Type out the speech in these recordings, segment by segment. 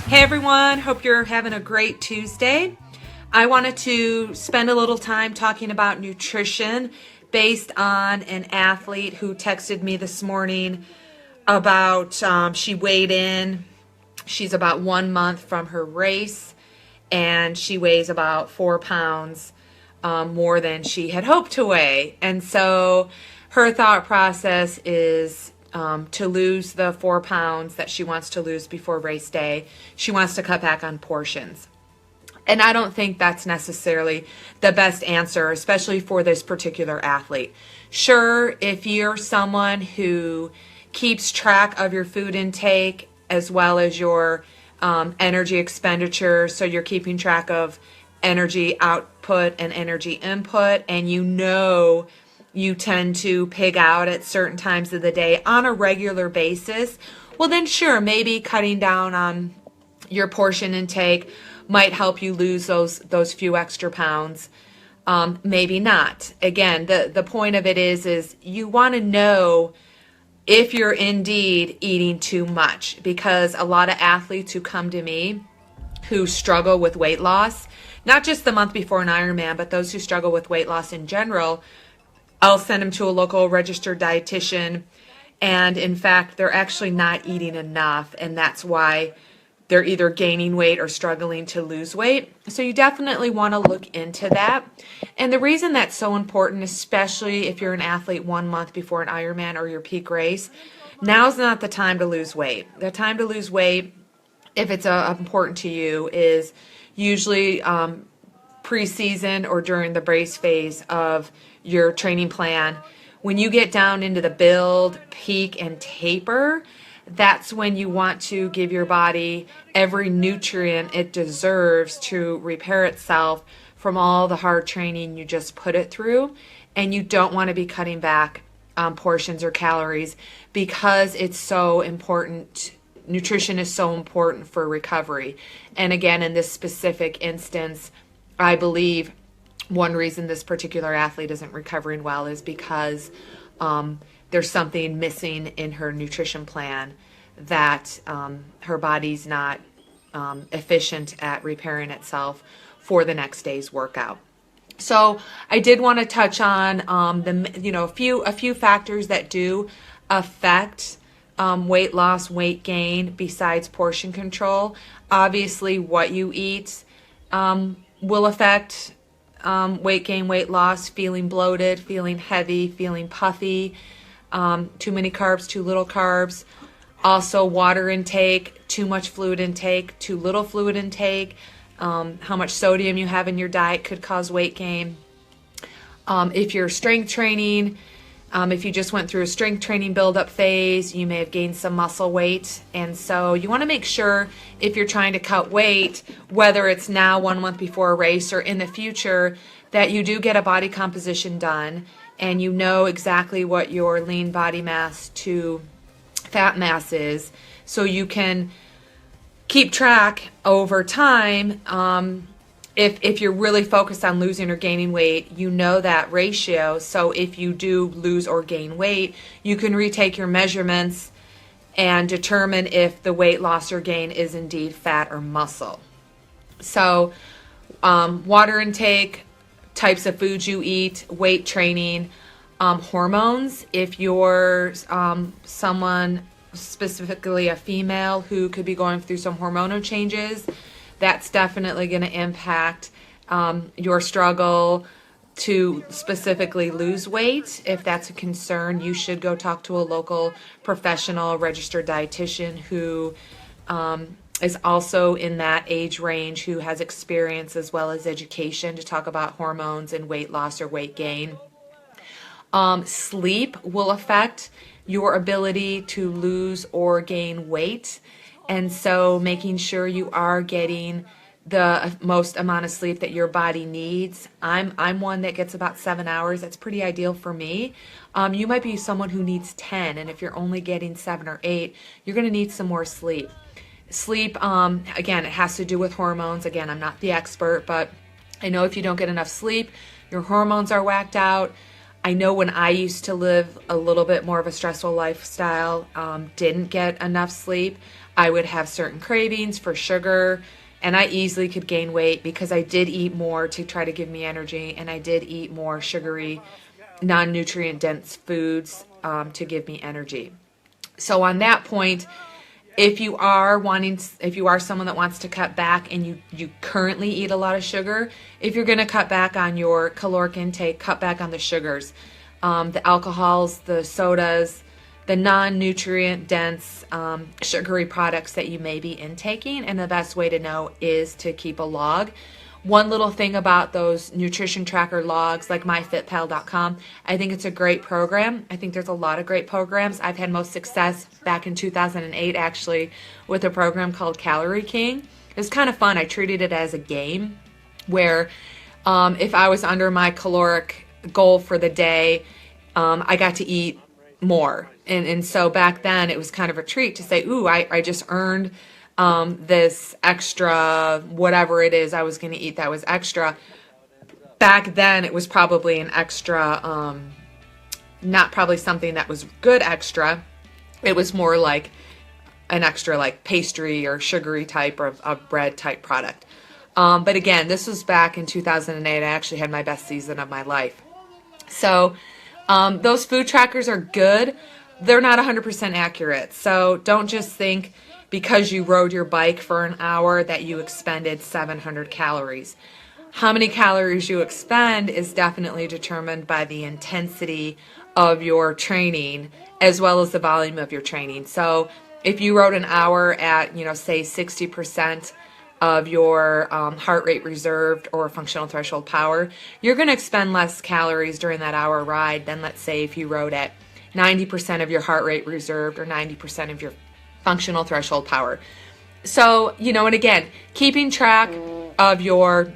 Hey everyone, hope you're having a great Tuesday. I wanted to spend a little time talking about nutrition based on an athlete who texted me this morning about she weighed in. She's about 1 month from her race and she weighs about 4 pounds more than she had hoped to weigh. And so her thought process is to lose the 4 pounds that she wants to lose before race day. She wants to cut back on portions. And I don't think that's necessarily the best answer, especially for this particular athlete. Sure, if you're someone who keeps track of your food intake as well as your energy expenditure, so you're keeping track of energy output and energy input, and you tend to pig out at certain times of the day on a regular basis, well then sure, maybe cutting down on your portion intake might help you lose those few extra pounds. Maybe not. Again, the point of it is you want to know if you're indeed eating too much, because a lot of athletes who come to me who struggle with weight loss, not just the month before an Ironman, but those who struggle with weight loss in general, I'll send them to a local registered dietitian, and in fact, they're actually not eating enough, and that's why they're either gaining weight or struggling to lose weight. So you definitely want to look into that. And the reason that's so important, especially if you're an athlete 1 month before an Ironman or your peak race, now's not the time to lose weight. The time to lose weight, if it's important to you, is usually preseason or during the brace phase of your training plan. When you get down into the build, peak, and taper, that's when you want to give your body every nutrient it deserves to repair itself from all the hard training you just put it through. And you don't want to be cutting back on portions or calories, because it's so important. Nutrition is so important for recovery. And again, in this specific instance, I believe one reason this particular athlete isn't recovering well is because there's something missing in her nutrition plan, that her body's not efficient at repairing itself for the next day's workout. So I did want to touch on a few factors that do affect weight loss, weight gain, besides portion control. Obviously, what you eat will affect weight gain, weight loss, feeling bloated, feeling heavy, feeling puffy, too many carbs, too little carbs. Also water intake, too much fluid intake, too little fluid intake. How much sodium you have in your diet could cause weight gain. If you're strength training, if you just went through a strength training build-up phase, you may have gained some muscle weight. And so you want to make sure, if you're trying to cut weight, whether it's now 1 month before a race or in the future, that you do get a body composition done and you know exactly what your lean body mass to fat mass is, so you can keep track over time. If you're really focused on losing or gaining weight, you know that ratio. So if you do lose or gain weight, you can retake your measurements and determine if the weight loss or gain is indeed fat or muscle. So water intake, types of foods you eat, weight training, hormones. If you're someone, specifically a female, who could be going through some hormonal changes, that's definitely going to impact your struggle to specifically lose weight. If that's a concern, you should go talk to a local professional registered dietitian who is also in that age range, who has experience as well as education to talk about hormones and weight loss or weight gain. Sleep will affect your ability to lose or gain weight. And so making sure you are getting the most amount of sleep that your body needs. I'm one that gets about 7 hours. That's pretty ideal for me. You might be someone who needs 10, and if you're only getting 7 or 8, you're going to need some more sleep. Sleep, again, it has to do with hormones. Again, I'm not the expert, but I know if you don't get enough sleep, your hormones are whacked out. I know when I used to live a little bit more of a stressful lifestyle, didn't get enough sleep, I would have certain cravings for sugar, and I easily could gain weight because I did eat more to try to give me energy, and I did eat more sugary, non-nutrient dense foods to give me energy. So on that point, if you are someone that wants to cut back and you currently eat a lot of sugar, if you're going to cut back on your caloric intake, cut back on the sugars, the alcohols, the sodas, the non-nutrient dense sugary products that you may be intaking. And the best way to know is to keep a log. One little thing about those nutrition tracker logs like myfitpal.com, I think it's a great program. I think there's a lot of great programs. I've had most success back in 2008 actually with a program called Calorie King. It was kind of fun. I treated it as a game where if I was under my caloric goal for the day, I got to eat more. And so back then it was kind of a treat to say, ooh, I just earned this extra, whatever it is I was going to eat that was extra. Back then it was probably an extra, not probably something that was good extra. It was more like an extra like pastry or sugary type of bread type product. But again, this was back in 2008. I actually had my best season of my life. So those food trackers are good. They're not 100% accurate. So don't just think because you rode your bike for an hour that you expended 700 calories. How many calories you expend is definitely determined by the intensity of your training as well as the volume of your training. So if you rode an hour at, say 60% of your heart rate reserved or functional threshold power, you're going to expend less calories during that hour ride than, let's say, if you rode at 90% of your heart rate reserved or 90% of your functional threshold power. So, and again, keeping track of your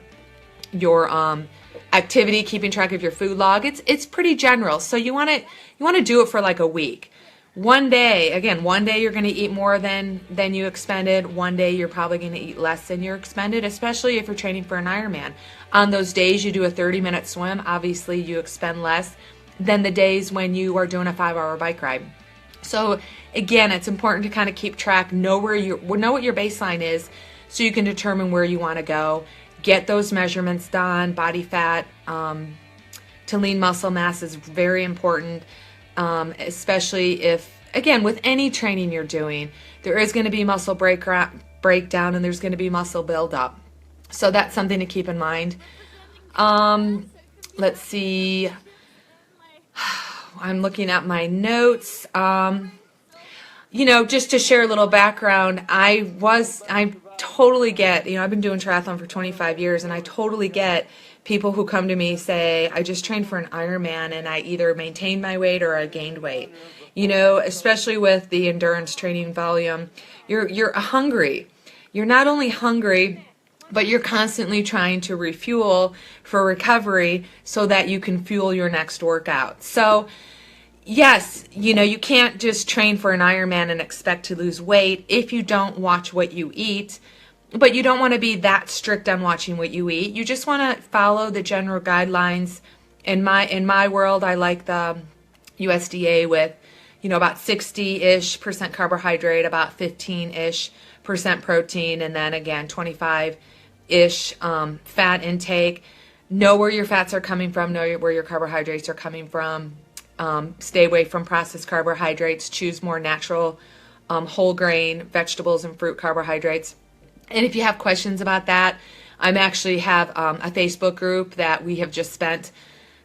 activity, keeping track of your food log, it's pretty general. So you want to do it for like a week. One day you're going to eat more than you expended. One day you're probably going to eat less than you expended, especially if you're training for an Ironman. On those days you do a 30-minute swim, obviously you expend less than the days when you are doing a 5-hour bike ride. So again, it's important to kind of keep track, know what your baseline is so you can determine where you want to go. Get those measurements done. Body fat to lean muscle mass is very important, especially if, again, with any training you're doing, there is going to be muscle breakdown and there's going to be muscle buildup. So that's something to keep in mind. Let's see. I'm looking at my notes. Just to share a little background, I totally get, I've been doing triathlon for 25 years and I totally get people who come to me say, I just trained for an Ironman and I either maintained my weight or I gained weight. Especially with the endurance training volume, you're hungry. You're not only hungry, but you're constantly trying to refuel for recovery so that you can fuel your next workout. So yes, you can't just train for an Ironman and expect to lose weight if you don't watch what you eat, but you don't want to be that strict on watching what you eat. You just want to follow the general guidelines. In my world, I like the USDA with, about 60-ish% carbohydrate, about 15-ish% protein, and then again, 25-ish fat intake. Know where your fats are coming from, know where your carbohydrates are coming from. Stay away from processed carbohydrates. Choose more natural whole grain, vegetables, and fruit carbohydrates. And if you have questions about that, I actually have a Facebook group that we have just spent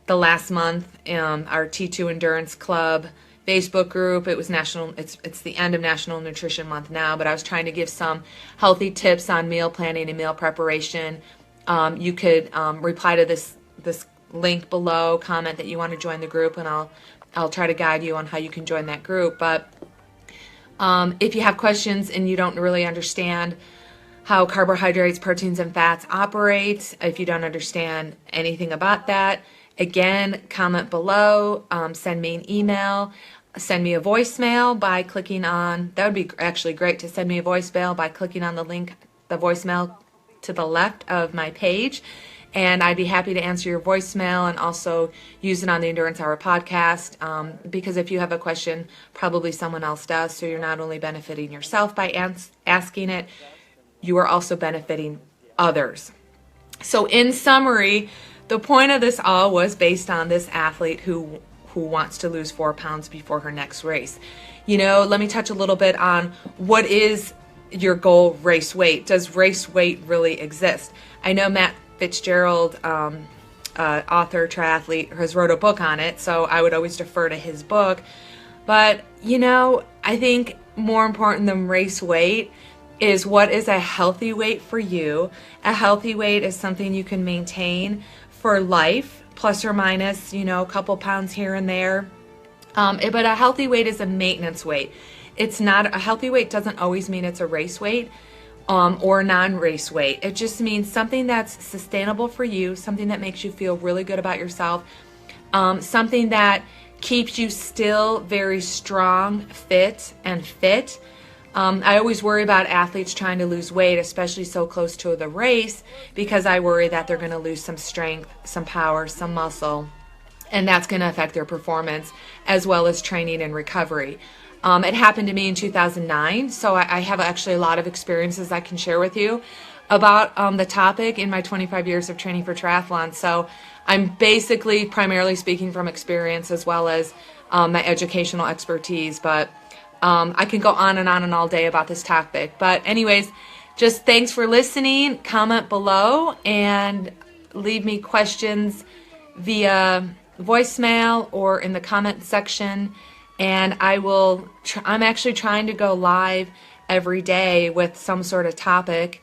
the last month, our T2 Endurance Club Facebook group. It was it's the end of National Nutrition Month now, but I was trying to give some healthy tips on meal planning and meal preparation. You could reply to this link below, comment that you want to join the group, and I'll try to guide you on how you can join that group. But if you have questions and you don't really understand how carbohydrates, proteins, and fats operate, if you don't understand anything about that, again, comment below, send me an email, send me a voicemail by clicking on, that would be actually great to send me a voicemail by clicking on the link, the voicemail to the left of my page. And I'd be happy to answer your voicemail and also use it on the Endurance Hour podcast, because if you have a question, probably someone else does. So you're not only benefiting yourself by asking it, you are also benefiting others. So in summary, the point of this all was based on this athlete who wants to lose 4 pounds before her next race. Let me touch a little bit on what is your goal race weight. Does race weight really exist? I know Matt Fitzgerald, author, triathlete, has wrote a book on it, so I would always defer to his book. But, I think more important than race weight is what is a healthy weight for you. A healthy weight is something you can maintain for life, plus or minus, a couple pounds here and there. But a healthy weight is a maintenance weight. It's not, a healthy weight doesn't always mean it's a race weight or non-race weight. It just means something that's sustainable for you, something that makes you feel really good about yourself, something that keeps you still very strong, fit. I always worry about athletes trying to lose weight, especially so close to the race, because I worry that they're going to lose some strength, some power, some muscle, and that's going to affect their performance as well as training and recovery. It happened to me in 2009, so I have actually a lot of experiences I can share with you about the topic in my 25 years of training for triathlon. So I'm basically primarily speaking from experience as well as my educational expertise, but I can go on and all day about this topic. But anyways, just thanks for listening. Comment below and leave me questions via voicemail or in the comment section. And I'm actually trying to go live every day with some sort of topic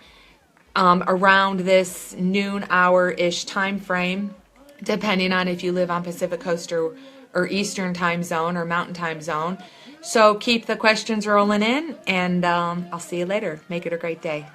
around this noon hour-ish time frame, depending on if you live on Pacific Coast or Eastern time zone or Mountain time zone. So keep the questions rolling in, and I'll see you later. Make it a great day.